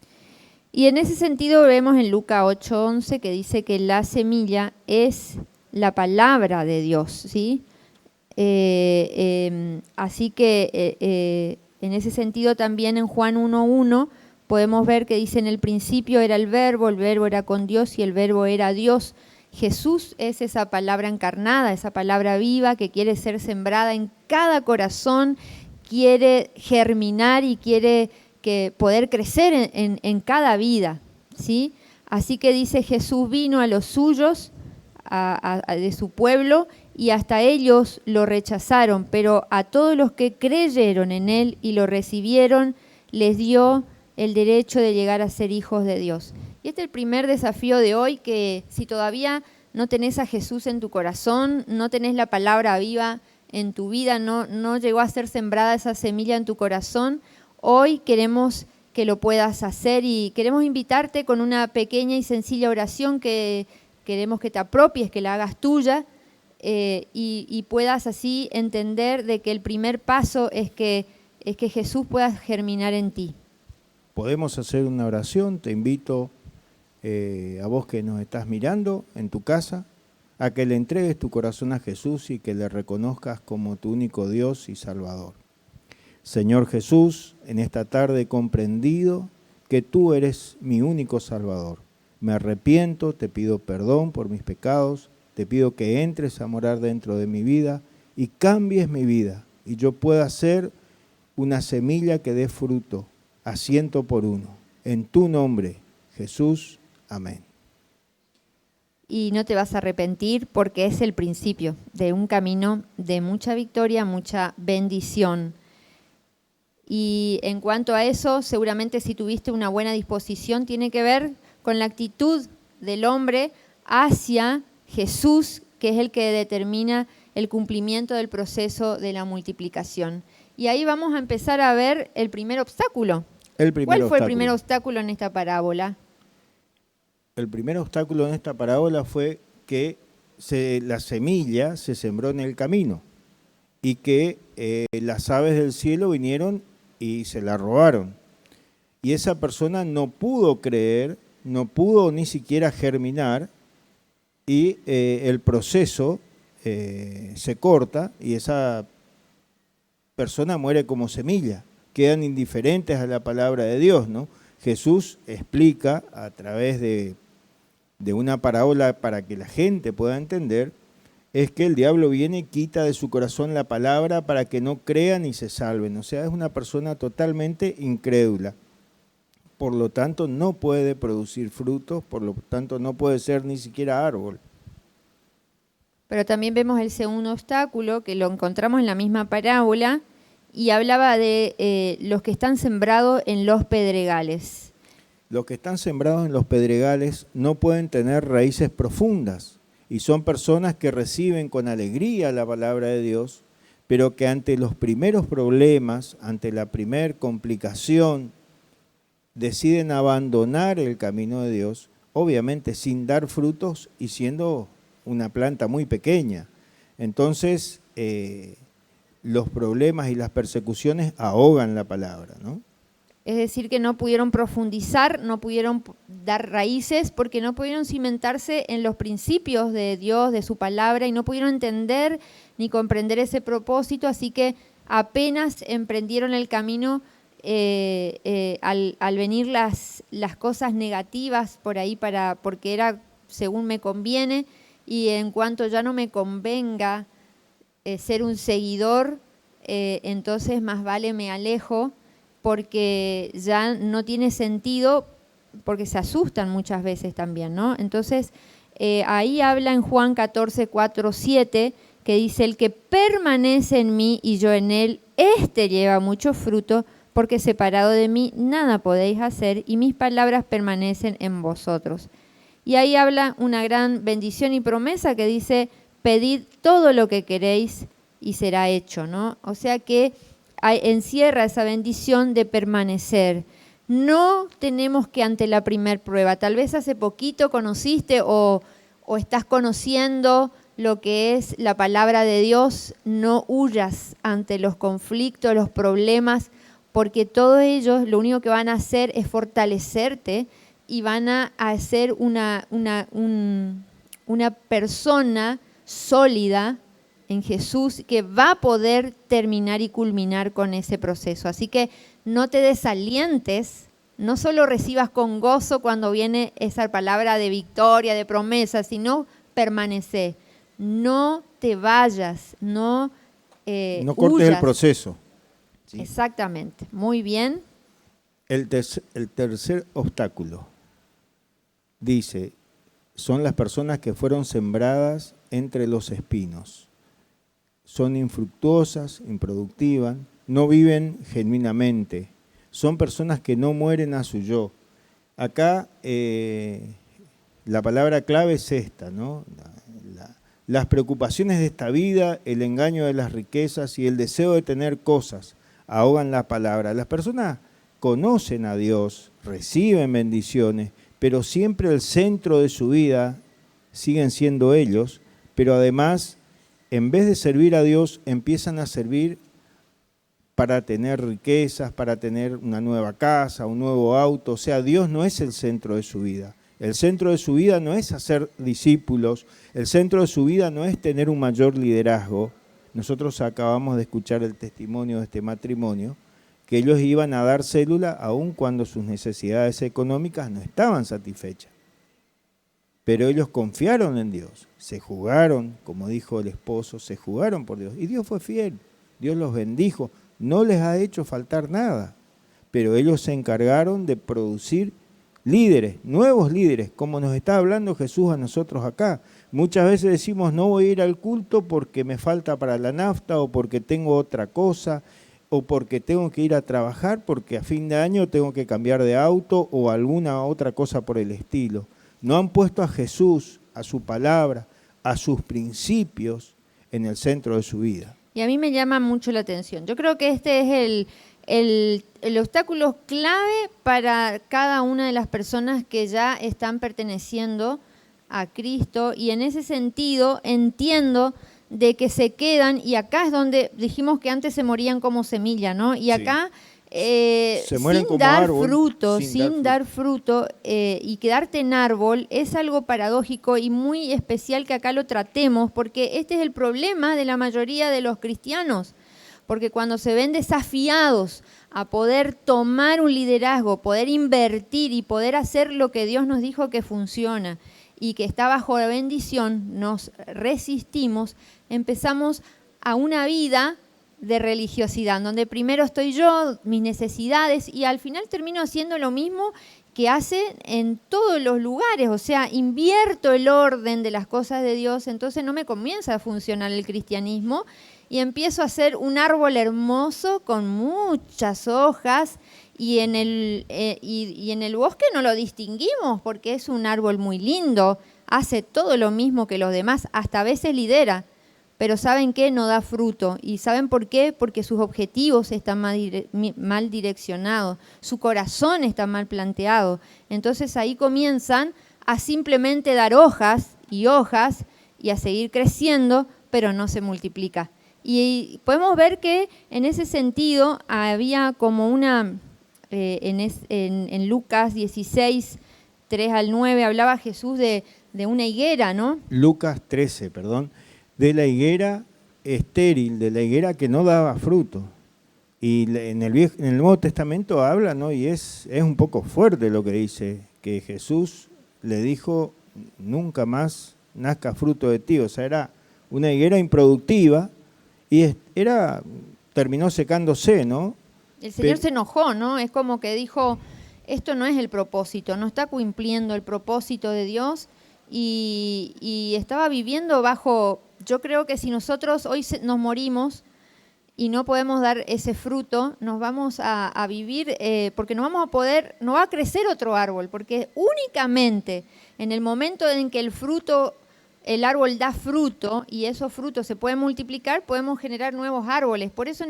Y en ese sentido vemos en Lucas 8:11 que dice que la semilla es la palabra de Dios, ¿sí? Así que en ese sentido también en Juan 1:1 podemos ver que dice: en el principio era el verbo era con Dios y el verbo era Dios. Jesús es esa palabra encarnada, esa palabra viva que quiere ser sembrada en cada corazón, quiere germinar y quiere poder crecer en cada vida, ¿sí? Así que dice: Jesús vino a los suyos, de su pueblo, y hasta ellos lo rechazaron, pero a todos los que creyeron en él y lo recibieron, les dio el derecho de llegar a ser hijos de Dios. Y este es el primer desafío de hoy, que si todavía no tenés a Jesús en tu corazón, no tenés la palabra viva en tu vida, no llegó a ser sembrada esa semilla en tu corazón, hoy queremos que lo puedas hacer y queremos invitarte con una pequeña y sencilla oración que queremos que te apropies, que la hagas tuya y puedas así entender de que el primer paso es que Jesús pueda germinar en ti. Podemos hacer una oración, te invito a vos que nos estás mirando en tu casa, a que le entregues tu corazón a Jesús y que le reconozcas como tu único Dios y Salvador. Señor Jesús, en esta tarde he comprendido que tú eres mi único Salvador. Me arrepiento, te pido perdón por mis pecados, te pido que entres a morar dentro de mi vida y cambies mi vida y yo pueda ser una semilla que dé fruto a 100 por uno. En tu nombre, Jesús. Amén. Y no te vas a arrepentir porque es el principio de un camino de mucha victoria, mucha bendición. Y en cuanto a eso, seguramente si tuviste una buena disposición, tiene que ver con la actitud del hombre hacia Jesús, que es el que determina el cumplimiento del proceso de la multiplicación. Y ahí vamos a empezar a ver el primer obstáculo. ¿Cuál fue el primer obstáculo en esta parábola? El primer obstáculo en esta parábola fue que la semilla se sembró en el camino y que las aves del cielo vinieron y se la robaron. Y esa persona no pudo creer, no pudo ni siquiera germinar y el proceso se corta y esa persona muere como semilla. Quedan indiferentes a la palabra de Dios, ¿no? Jesús explica a través de una parábola para que la gente pueda entender, es que el diablo viene y quita de su corazón la palabra para que no crean y se salven. O sea, es una persona totalmente incrédula. Por lo tanto, no puede producir frutos, por lo tanto, no puede ser ni siquiera árbol. Pero también vemos el segundo obstáculo, que lo encontramos en la misma parábola, y hablaba de los que están sembrados en los pedregales. Los que están sembrados en los pedregales no pueden tener raíces profundas y son personas que reciben con alegría la palabra de Dios, pero que ante los primeros problemas, ante la primer complicación, deciden abandonar el camino de Dios, obviamente sin dar frutos y siendo una planta muy pequeña. Entonces, los problemas y las persecuciones ahogan la palabra, ¿no? Es decir, que no pudieron profundizar, no pudieron dar raíces, porque no pudieron cimentarse en los principios de Dios, de su palabra, y no pudieron entender ni comprender ese propósito, así que apenas emprendieron el camino al venir las cosas negativas por ahí, porque era según me conviene, y en cuanto ya no me convenga ser un seguidor, entonces más vale me alejo, porque ya no tiene sentido, porque se asustan muchas veces también, ¿no? Entonces, ahí habla en Juan 14, 4, 7, que dice, el que permanece en mí y yo en él, este lleva mucho fruto, porque separado de mí nada podéis hacer, y mis palabras permanecen en vosotros. Y ahí habla una gran bendición y promesa que dice, pedid todo lo que queréis y será hecho, ¿no? O sea que encierra esa bendición de permanecer. No tenemos que ante la primer prueba, tal vez hace poquito conociste o estás conociendo lo que es la palabra de Dios, no huyas ante los conflictos, los problemas, porque todos ellos lo único que van a hacer es fortalecerte y van a hacer una persona sólida en Jesús, que va a poder terminar y culminar con ese proceso. Así que no te desalientes, no solo recibas con gozo cuando viene esa palabra de victoria, de promesa, sino permanece. No te vayas, no cortes huyas. el proceso. ¿Sí? Exactamente, muy bien. El tercer obstáculo, dice, son las personas que fueron sembradas entre los espinos. Son infructuosas, improductivas, no viven genuinamente. Son personas que no mueren a su yo. Acá la palabra clave es esta, ¿no? Las preocupaciones de esta vida, el engaño de las riquezas y el deseo de tener cosas ahogan la palabra. Las personas conocen a Dios, reciben bendiciones, pero siempre el centro de su vida siguen siendo ellos, pero además, en vez de servir a Dios, empiezan a servir para tener riquezas, para tener una nueva casa, un nuevo auto. O sea, Dios no es el centro de su vida. El centro de su vida no es hacer discípulos, el centro de su vida no es tener un mayor liderazgo. Nosotros acabamos de escuchar el testimonio de este matrimonio, que ellos iban a dar célula aun cuando sus necesidades económicas no estaban satisfechas. Pero ellos confiaron en Dios, se jugaron, como dijo el esposo, se jugaron por Dios. Y Dios fue fiel, Dios los bendijo, no les ha hecho faltar nada. Pero ellos se encargaron de producir líderes, nuevos líderes, como nos está hablando Jesús a nosotros acá. Muchas veces decimos, no voy a ir al culto porque me falta para la nafta, o porque tengo otra cosa, o porque tengo que ir a trabajar, porque a fin de año tengo que cambiar de auto, o alguna otra cosa por el estilo. No han puesto a Jesús, a su palabra, a sus principios en el centro de su vida. Y a mí me llama mucho la atención. Yo creo que este es el obstáculo clave para cada una de las personas que ya están perteneciendo a Cristo, y en ese sentido entiendo de que se quedan, y acá es donde dijimos que antes se morían como semilla, ¿no? Y acá se mueren sin como dar árbol, fruto, sin dar fruto, y quedarte en árbol es algo paradójico y muy especial que acá lo tratemos, porque este es el problema de la mayoría de los cristianos, porque cuando se ven desafiados a poder tomar un liderazgo, poder invertir y poder hacer lo que Dios nos dijo que funciona y que está bajo la bendición, nos resistimos, empezamos a una vida de religiosidad, donde primero estoy yo, mis necesidades, y al final termino haciendo lo mismo que hacen en todos los lugares, o sea, invierto el orden de las cosas de Dios, entonces no me comienza a funcionar el cristianismo y empiezo a ser un árbol hermoso con muchas hojas, y en el bosque no lo distinguimos porque es un árbol muy lindo, hace todo lo mismo que los demás, hasta a veces lidera, pero ¿saben qué? No da fruto. ¿Y saben por qué? Porque sus objetivos están mal direccionados, su corazón está mal planteado. Entonces ahí comienzan a simplemente dar hojas y a seguir creciendo, pero no se multiplica. Y podemos ver que en ese sentido había como una, en Lucas 16, 3 al 9, hablaba Jesús de una higuera, ¿no? Lucas 13, perdón, de la higuera estéril, de la higuera que no daba fruto. Y en el Nuevo Testamento habla, ¿no? Y es un poco fuerte lo que dice, que Jesús le dijo, nunca más nazca fruto de ti. O sea, era una higuera improductiva y terminó secándose, ¿no? El Señor se enojó, ¿no? Es como que dijo, esto no es el propósito, no está cumpliendo el propósito de Dios y estaba viviendo bajo, yo creo que si nosotros hoy nos morimos y no podemos dar ese fruto, nos vamos a vivir, porque no vamos a poder, no va a crecer otro árbol, porque únicamente en el momento en que el árbol da fruto y esos frutos se pueden multiplicar, podemos generar nuevos árboles. Por eso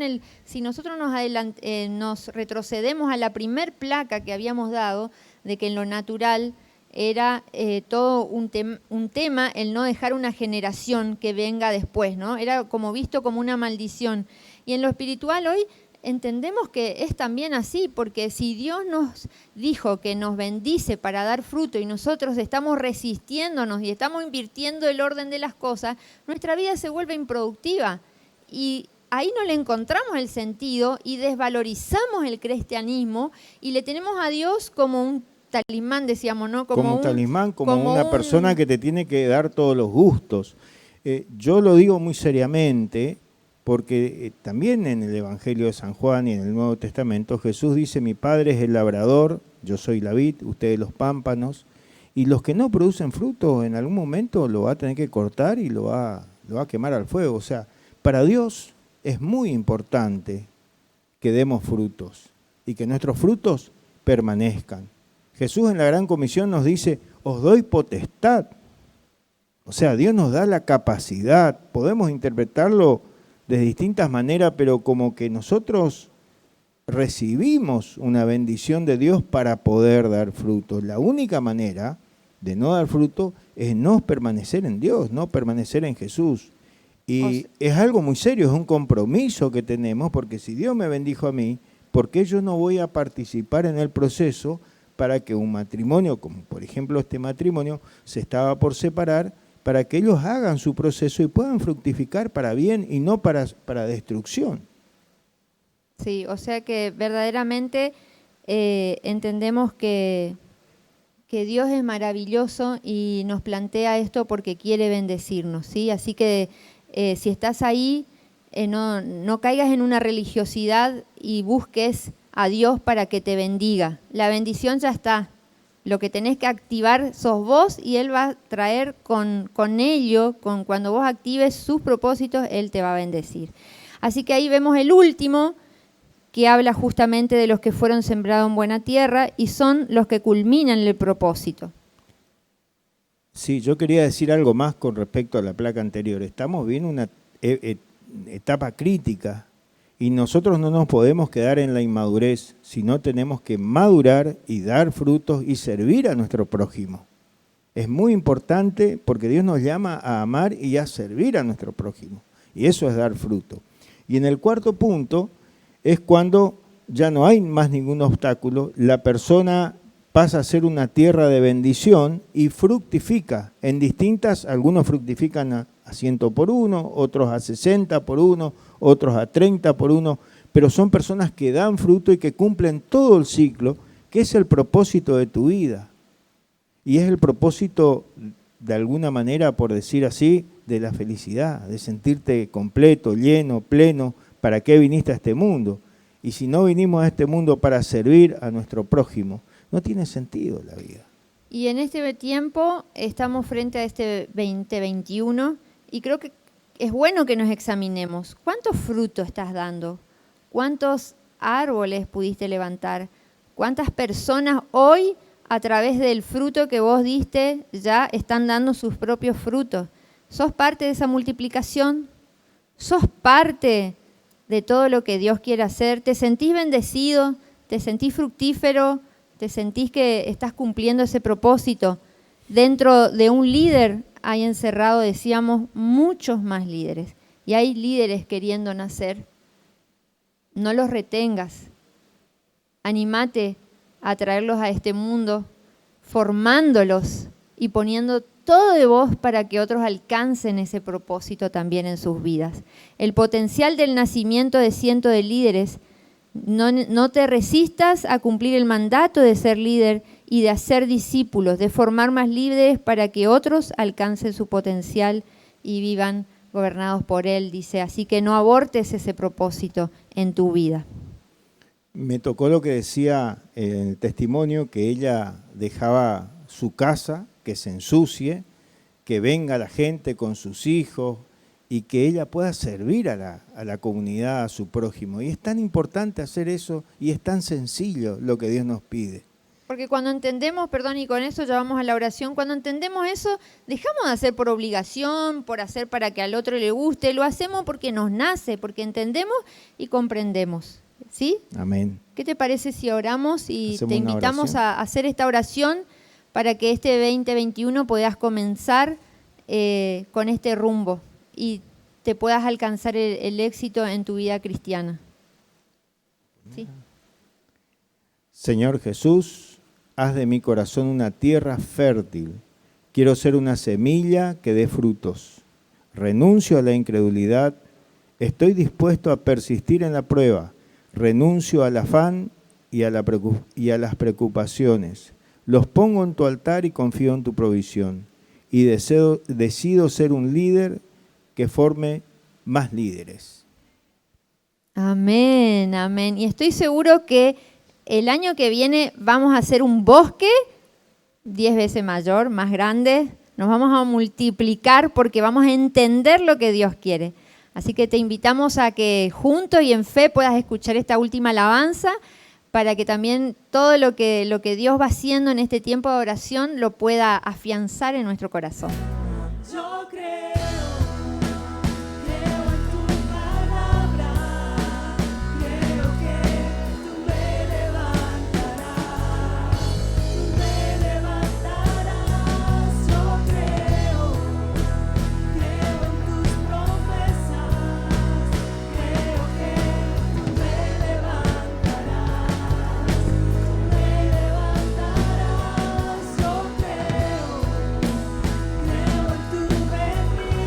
si nosotros nos retrocedemos a la primer placa que habíamos dado, de que en lo natural era todo un tema el no dejar una generación que venga después, ¿no? Era como visto como una maldición. Y en lo espiritual hoy entendemos que es también así, porque si Dios nos dijo que nos bendice para dar fruto y nosotros estamos resistiéndonos y estamos invirtiendo el orden de las cosas, nuestra vida se vuelve improductiva. Y ahí no le encontramos el sentido y desvalorizamos el cristianismo y le tenemos a Dios como un talismán, decíamos, ¿no? Como un talismán, como una persona que te tiene que dar todos los gustos. Yo lo digo muy seriamente, porque también en el Evangelio de San Juan y en el Nuevo Testamento Jesús dice, mi Padre es el labrador, yo soy la vid, ustedes los pámpanos, y los que no producen fruto en algún momento lo va a tener que cortar y lo va a quemar al fuego. O sea, para Dios es muy importante que demos frutos y que nuestros frutos permanezcan. Jesús en la Gran Comisión nos dice, os doy potestad. O sea, Dios nos da la capacidad, podemos interpretarlo de distintas maneras, pero como que nosotros recibimos una bendición de Dios para poder dar fruto. La única manera de no dar fruto es no permanecer en Dios, no permanecer en Jesús. Y es algo muy serio, es un compromiso que tenemos, porque si Dios me bendijo a mí, ¿por qué yo no voy a participar en el proceso para que un matrimonio, como por ejemplo este matrimonio, se estaba por separar, para que ellos hagan su proceso y puedan fructificar para bien y no para destrucción? Sí, o sea que verdaderamente entendemos que Dios es maravilloso y nos plantea esto porque quiere bendecirnos, ¿sí? Así que si estás ahí, no caigas en una religiosidad y busques a Dios para que te bendiga. La bendición ya está. Lo que tenés que activar sos vos y Él va a traer con ello, cuando vos actives sus propósitos, Él te va a bendecir. Así que ahí vemos el último, que habla justamente de los que fueron sembrados en buena tierra y son los que culminan el propósito. Sí, yo quería decir algo más con respecto a la placa anterior. Estamos viendo una etapa crítica y nosotros no nos podemos quedar en la inmadurez, sino tenemos que madurar y dar frutos y servir a nuestro prójimo. Es muy importante porque Dios nos llama a amar y a servir a nuestro prójimo. Y eso es dar fruto. Y en el cuarto punto es cuando ya no hay más ningún obstáculo, la persona pasa a ser una tierra de bendición y fructifica en distintas, algunos fructifican a 100 por 1, otros a 60 por 1, otros a 30 por 1, pero son personas que dan fruto y que cumplen todo el ciclo, que es el propósito de tu vida. Y es el propósito, de alguna manera, por decir así, de la felicidad, de sentirte completo, lleno, pleno. ¿Para qué viniste a este mundo? Y si no vinimos a este mundo para servir a nuestro prójimo, no tiene sentido la vida. Y en este tiempo estamos frente a este 2021 y creo que es bueno que nos examinemos. ¿Cuántos frutos estás dando? ¿Cuántos árboles pudiste levantar? ¿Cuántas personas hoy, a través del fruto que vos diste, ya están dando sus propios frutos? ¿Sos parte de esa multiplicación? ¿Sos parte de todo lo que Dios quiere hacer? ¿Te sentís bendecido? ¿Te sentís fructífero? ¿Te sentís que estás cumpliendo ese propósito? Dentro de un líder hay encerrado, decíamos, muchos más líderes y hay líderes queriendo nacer. No los retengas. Anímate a traerlos a este mundo, formándolos y poniendo todo de vos para que otros alcancen ese propósito también en sus vidas. El potencial del nacimiento de cientos de líderes, no te resistas a cumplir el mandato de ser líder y de hacer discípulos, de formar más líderes para que otros alcancen su potencial y vivan gobernados por Él, dice. Así que no abortes ese propósito en tu vida. Me tocó lo que decía en el testimonio, que ella dejaba su casa, que se ensucie, que venga la gente con sus hijos y que ella pueda servir a la comunidad, a su prójimo. Y es tan importante hacer eso y es tan sencillo lo que Dios nos pide. Porque cuando entendemos, perdón, y con eso ya vamos a la oración, cuando entendemos eso, dejamos de hacer por obligación, por hacer para que al otro le guste, lo hacemos porque nos nace, porque entendemos y comprendemos. ¿Sí? Amén. ¿Qué te parece si oramos y Hacemos te una invitamos oración. a hacer esta oración para que este 2021 puedas comenzar con este rumbo y te puedas alcanzar el éxito en tu vida cristiana? ¿Sí? Señor Jesús, haz de mi corazón una tierra fértil. Quiero ser una semilla que dé frutos. Renuncio a la incredulidad. Estoy dispuesto a persistir en la prueba. Renuncio al afán y a las preocupaciones. Los pongo en tu altar y confío en tu provisión. Y decido ser un líder que forme más líderes. Amén, amén. Y estoy seguro que el año que viene vamos a hacer un bosque 10 veces mayor, más grande. Nos vamos a multiplicar porque vamos a entender lo que Dios quiere. Así que te invitamos a que juntos y en fe puedas escuchar esta última alabanza para que también todo lo que Dios va haciendo en este tiempo de oración lo pueda afianzar en nuestro corazón. Yo creo en tu palabra, creo que tú me levantarás, yo creo en tus promesas, creo que tú me levantarás, yo creo en tu bendición.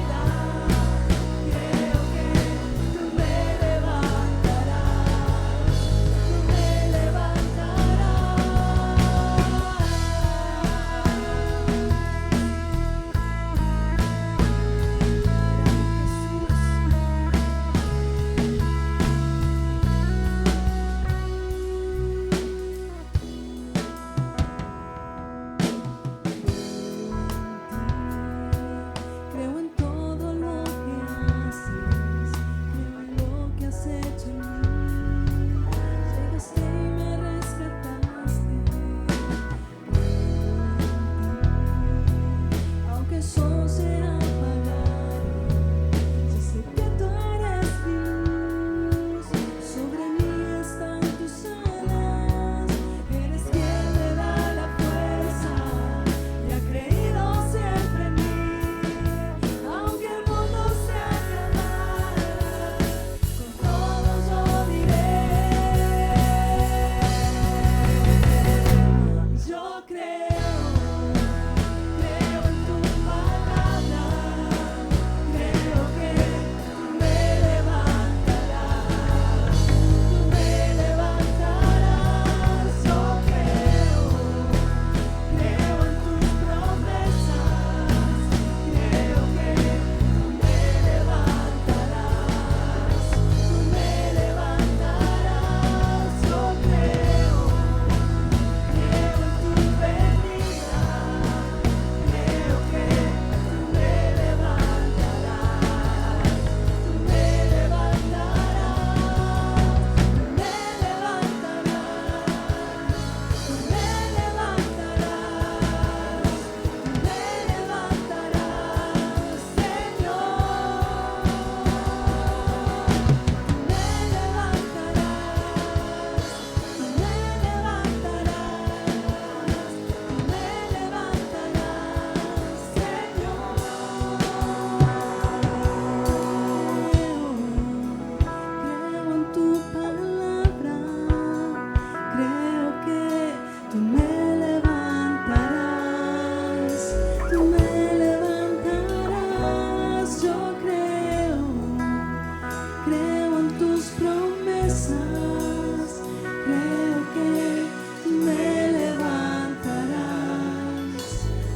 creo que tú me levantarás,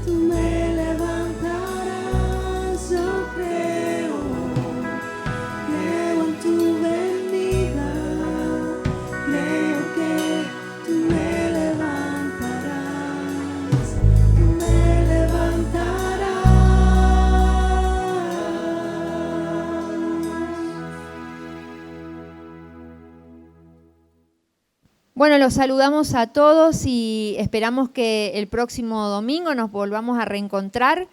tú me levantarás, yo creo en tu venida, creo que tú me levantarás, tú me levantarás. Bueno, los saludamos a todos y esperamos que el próximo domingo nos volvamos a reencontrar,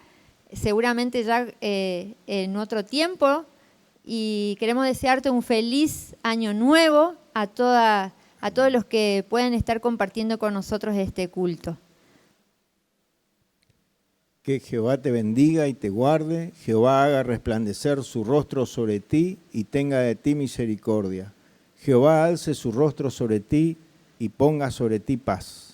seguramente ya en otro tiempo, y queremos desearte un feliz año nuevo a todos los que puedan estar compartiendo con nosotros este culto. Que Jehová te bendiga y te guarde, Jehová haga resplandecer su rostro sobre ti y tenga de ti misericordia. Jehová alce su rostro sobre ti y ponga sobre ti paz.